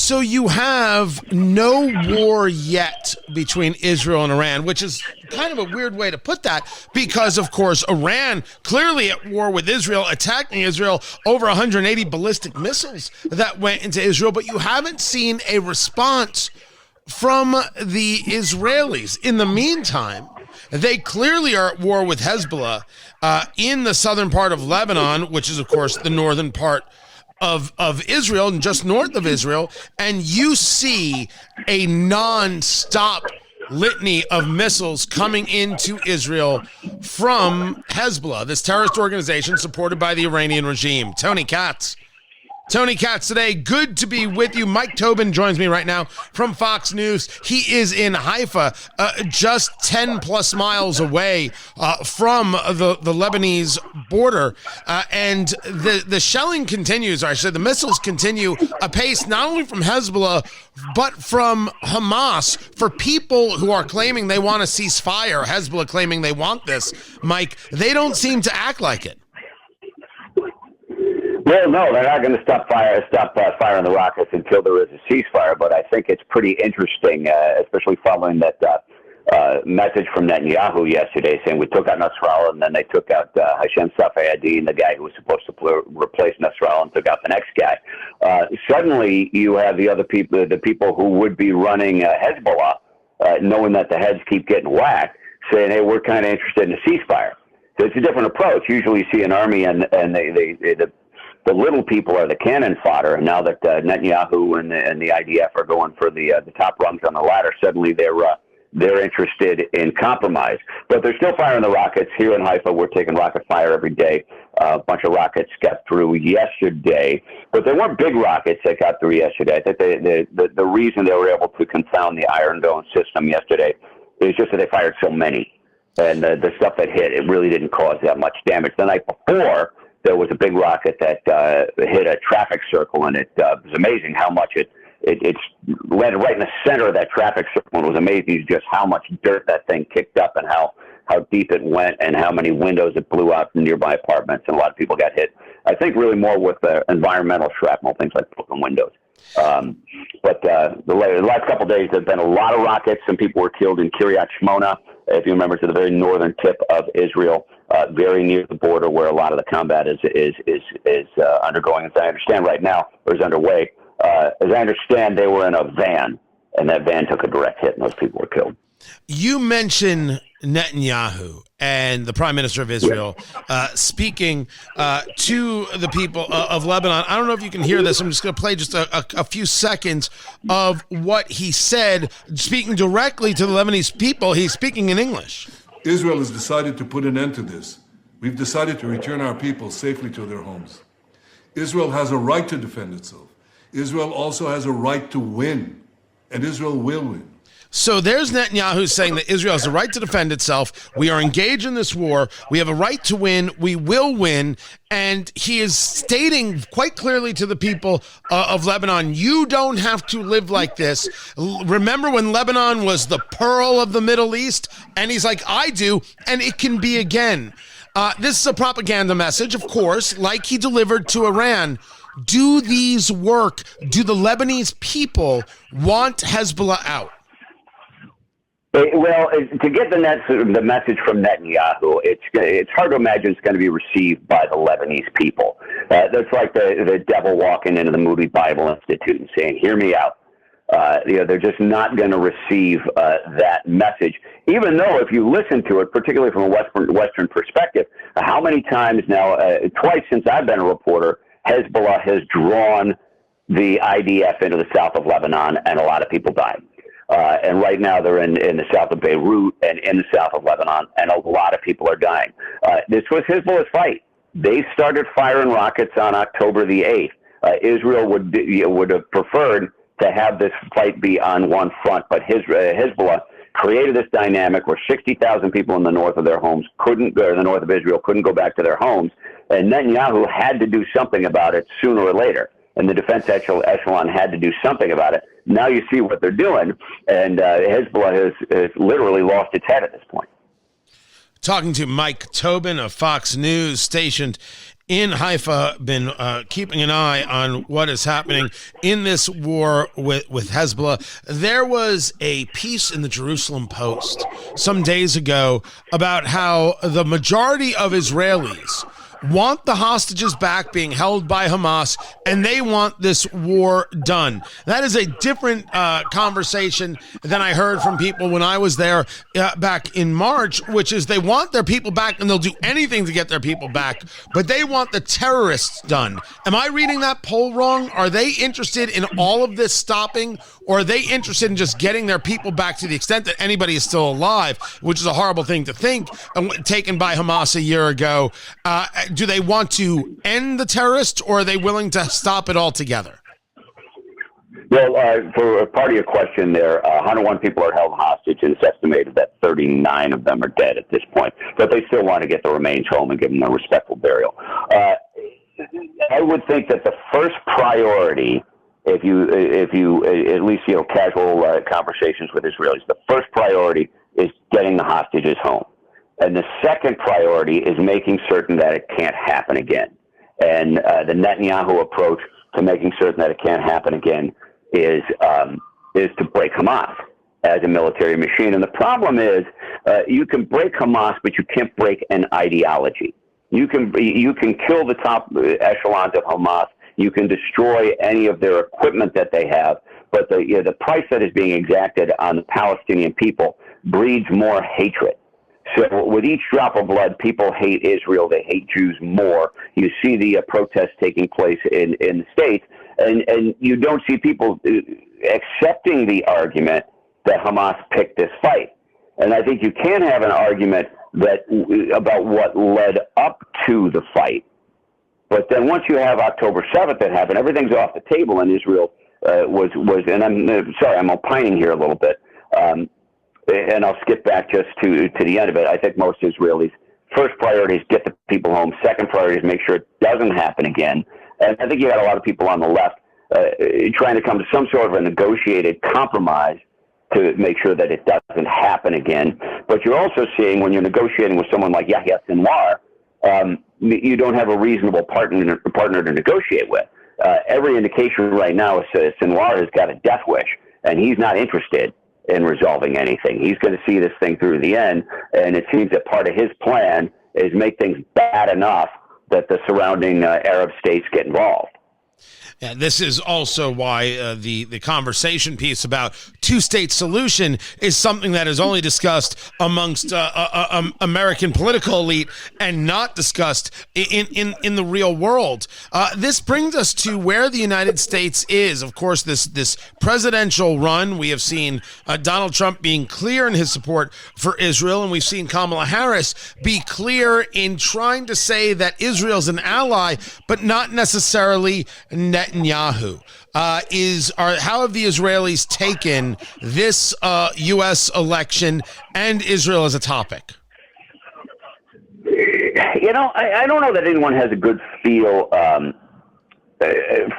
So you have no war yet between Israel and Iran, which is kind of a weird way to put that because, of course, Iran clearly at war with Israel, attacking Israel, over 180 ballistic missiles that went into Israel, but you haven't seen a response from the Israelis. In the meantime, they clearly are at war with Hezbollah in the southern part of Lebanon, which is, of course, the northern part of Israel and just north of Israel, and you see a non-stop litany of missiles coming into Israel from Hezbollah, this terrorist organization supported by the Iranian regime. Tony Katz today, good to be with you. Mike Tobin joins me right now from Fox News. He is in Haifa, just 10 plus miles away from the Lebanese border. And the shelling continues, or I said the missiles continue apace, not only from Hezbollah, but from Hamas. For people who are claiming they want a ceasefire, Hezbollah claiming they want this, Mike, they don't seem to act like it. Well, no, they're not going to stop firing the rockets until there is a ceasefire. But I think it's pretty interesting, especially following that message from Netanyahu yesterday saying we took out Nasrallah and then they took out Hashem Safadi, the guy who was supposed to replace Nasrallah, and took out the next guy. Suddenly, you have the other people, the people who would be running Hezbollah, knowing that the heads keep getting whacked, saying, "Hey, we're kind of interested in a ceasefire." So it's a different approach. Usually, you see an army and the little people are the cannon fodder, and now that Netanyahu and the IDF are going for the top rungs on the ladder, suddenly they're interested in compromise. But they're still firing the rockets. Here in Haifa, we're taking rocket fire every day. A bunch of rockets got through yesterday, but there weren't big rockets that got through yesterday. I think the reason they were able to confound the Iron Dome system yesterday is just that they fired so many. And the stuff that hit, it really didn't cause that much damage. The night before, there was a big rocket that hit a traffic circle, and it was amazing how much it landed right in the center of that traffic circle. It was amazing just how much dirt that thing kicked up and how deep it went and how many windows it blew out from nearby apartments, and a lot of people got hit. I think really more with environmental shrapnel, things like broken windows. But the last couple of days, there have been a lot of rockets. Some people were killed in Kiryat Shmona, if you remember, to the very northern tip of Israel, very near the border where a lot of the combat is undergoing. As I understand right now, or is underway. As I understand, they were in a van, and that van took a direct hit, and those people were killed. You mentioned Netanyahu and the Prime Minister of Israel speaking to the people of Lebanon. I don't know if you can hear this. I'm just going to play just a few seconds of what he said, speaking directly to the Lebanese people. He's speaking in English. Israel has decided to put an end to this. We've decided to return our people safely to their homes. Israel has a right to defend itself. Israel also has a right to win, and Israel will win. So there's Netanyahu saying that Israel has a right to defend itself. We are engaged in this war. We have a right to win. We will win. And he is stating quite clearly to the people of Lebanon, you don't have to live like this. Remember when Lebanon was the pearl of the Middle East? And he's like, I do, and it can be again. This is a propaganda message, of course, like he delivered to Iran. Do these work? Do the Lebanese people want Hezbollah out? Well, to get the message from Netanyahu, it's hard to imagine it's going to be received by the Lebanese people. That's like the devil walking into the Moody Bible Institute and saying, hear me out. They're just not going to receive that message, even though if you listen to it, particularly from a Western perspective, how many times now, twice since I've been a reporter, Hezbollah has drawn the IDF into the south of Lebanon, and a lot of people died. And right now they're in the south of Beirut and in the south of Lebanon, and a lot of people are dying. This was Hezbollah's fight. They started firing rockets on October the 8th. Israel would have preferred to have this fight be on one front, but Hezbollah created this dynamic where 60,000 people in the north of their homes the north of Israel couldn't go back to their homes, and Netanyahu had to do something about it sooner or later. And the defense echelon had to do something about it. Now you see what they're doing, and Hezbollah has literally lost its head at this point. Talking to Mike Tobin of Fox News, stationed in Haifa been keeping an eye on what is happening in this war with Hezbollah. There was a piece in the Jerusalem Post some days ago about how the majority of Israelis want the hostages back being held by Hamas, and they want this war done. That is a different conversation than I heard from people when I was there back in March, which is they want their people back and they'll do anything to get their people back, but they want the terrorists done. Am I reading that poll wrong? Are they interested in all of this stopping, or are they interested in just getting their people back to the extent that anybody is still alive, which is a horrible thing to think, taken by Hamas a year ago? Do they want to end the terrorists, or are they willing to stop it altogether? Well, for part of your question there, 101 people are held hostage, and it's estimated that 39 of them are dead at this point. But they still want to get the remains home and give them a respectful burial. I would think that the first priority, if you at least casual conversations with Israelis, the first priority is getting the hostages home. And the second priority is making certain that it can't happen again. And the Netanyahu approach to making certain that it can't happen again is to break Hamas as a military machine. And the problem is you can break Hamas, but you can't break an ideology. You can kill the top echelons of Hamas. You can destroy any of their equipment that they have. But the price that is being exacted on the Palestinian people breeds more hatred. So with each drop of blood, people hate Israel. They hate Jews more. You see the protests taking place in the States, and you don't see people accepting the argument that Hamas picked this fight. And I think you can have an argument about what led up to the fight. But then once you have October 7th that happened, everything's off the table, and Israel was and I'm sorry, I'm opining here a little bit. And I'll skip back just to the end of it. I think most Israelis, first priority is get the people home. Second priority is make sure it doesn't happen again. And I think you had a lot of people on the left trying to come to some sort of a negotiated compromise to make sure that it doesn't happen again. But you're also seeing when you're negotiating with someone like Yahya Sinwar, you don't have a reasonable partner to negotiate with. Every indication right now is Sinwar has got a death wish, and he's not interested in resolving anything. He's going to see this thing through the end, and it seems that part of his plan is make things bad enough that the surrounding Arab states get involved. Yeah, this is also why the conversation piece about two-state solution is something that is only discussed amongst American political elite and not discussed in the real world. This brings us to where the United States is. Of course, this presidential run, we have seen Donald Trump being clear in his support for Israel, and we've seen Kamala Harris be clear in trying to say that Israel's an ally, but not necessarily Netanyahu. How have the Israelis taken this U.S. election and Israel as a topic? I don't know that anyone has a good feel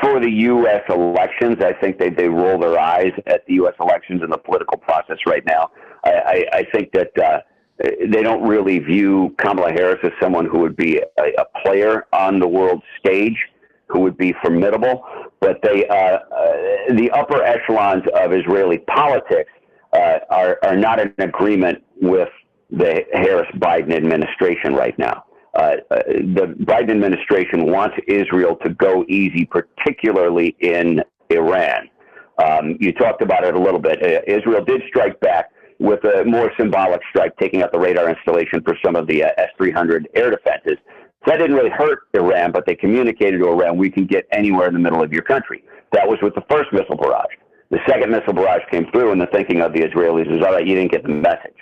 for the U.S. elections. I think they roll their eyes at the U.S. elections and the political process right now. I think that they don't really view Kamala Harris as someone who would be a player on the world stage, who would be formidable, but the upper echelons of Israeli politics are not in agreement with the Harris-Biden administration right now. The Biden administration wants Israel to go easy, particularly in Iran. You talked about it a little bit. Israel did strike back with a more symbolic strike, taking out the radar installation for some of the S-300 air defenses. That didn't really hurt Iran, but they communicated to Iran, we can get anywhere in the middle of your country. That was with the first missile barrage. The second missile barrage came through, and the thinking of the Israelis is, all right, you didn't get the message.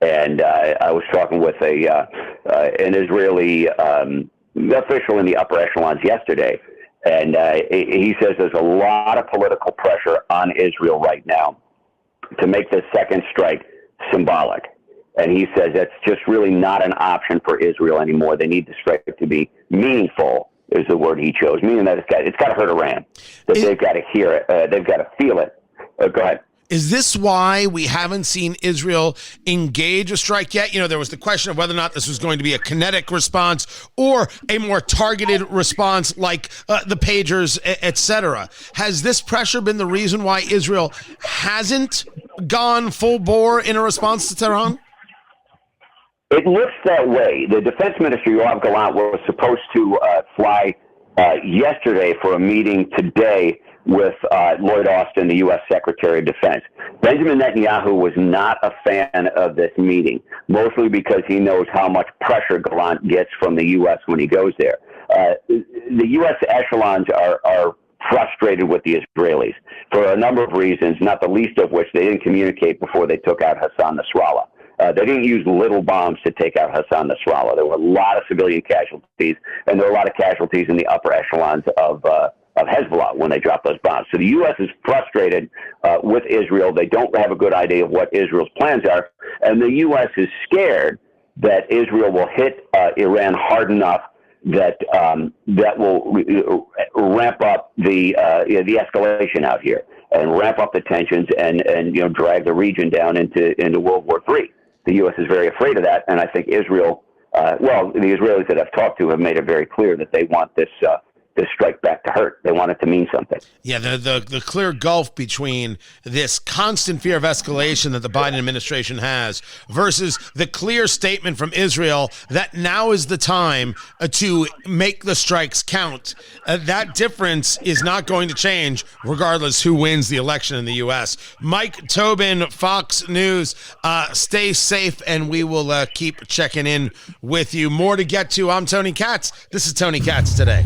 And I was talking with an Israeli official in the upper echelons yesterday, and he says there's a lot of political pressure on Israel right now to make this second strike symbolic. And he says that's just really not an option for Israel anymore. They need the strike to be meaningful, is the word he chose, meaning that it's got to hurt Iran. That they've got to hear it. They've got to feel it. Go ahead. Is this why we haven't seen Israel engage a strike yet? You know, there was the question of whether or not this was going to be a kinetic response or a more targeted response like the pagers, et cetera. Has this pressure been the reason why Israel hasn't gone full bore in a response to Tehran? It looks that way. The defense minister, Yoav Gallant, was supposed to fly yesterday for a meeting today with Lloyd Austin, the U.S. Secretary of Defense. Benjamin Netanyahu was not a fan of this meeting, mostly because he knows how much pressure Gallant gets from the U.S. when he goes there. The U.S. echelons are frustrated with the Israelis for a number of reasons, not the least of which they didn't communicate before they took out Hassan Nasrallah. They didn't use little bombs to take out Hassan Nasrallah. There were a lot of civilian casualties, and there were a lot of casualties in the upper echelons of Hezbollah when they dropped those bombs. So the U.S. is frustrated with Israel. They don't have a good idea of what Israel's plans are, and the U.S. is scared that Israel will hit Iran hard enough that that will ramp up the escalation out here and ramp up the tensions and drag the region down into World War III. The U.S. is very afraid of that, and I think Israel, the Israelis that I've talked to have made it very clear that they want this strike back to hurt. They want it to mean something. Yeah, the clear gulf between this constant fear of escalation that the Biden administration has versus the clear statement from Israel that now is the time to make the strikes count. That difference is not going to change regardless who wins the election in the U.S. Mike Tobin, Fox News, stay safe, and we will keep checking in with you. More to get to. I'm Tony Katz. This is Tony Katz Today.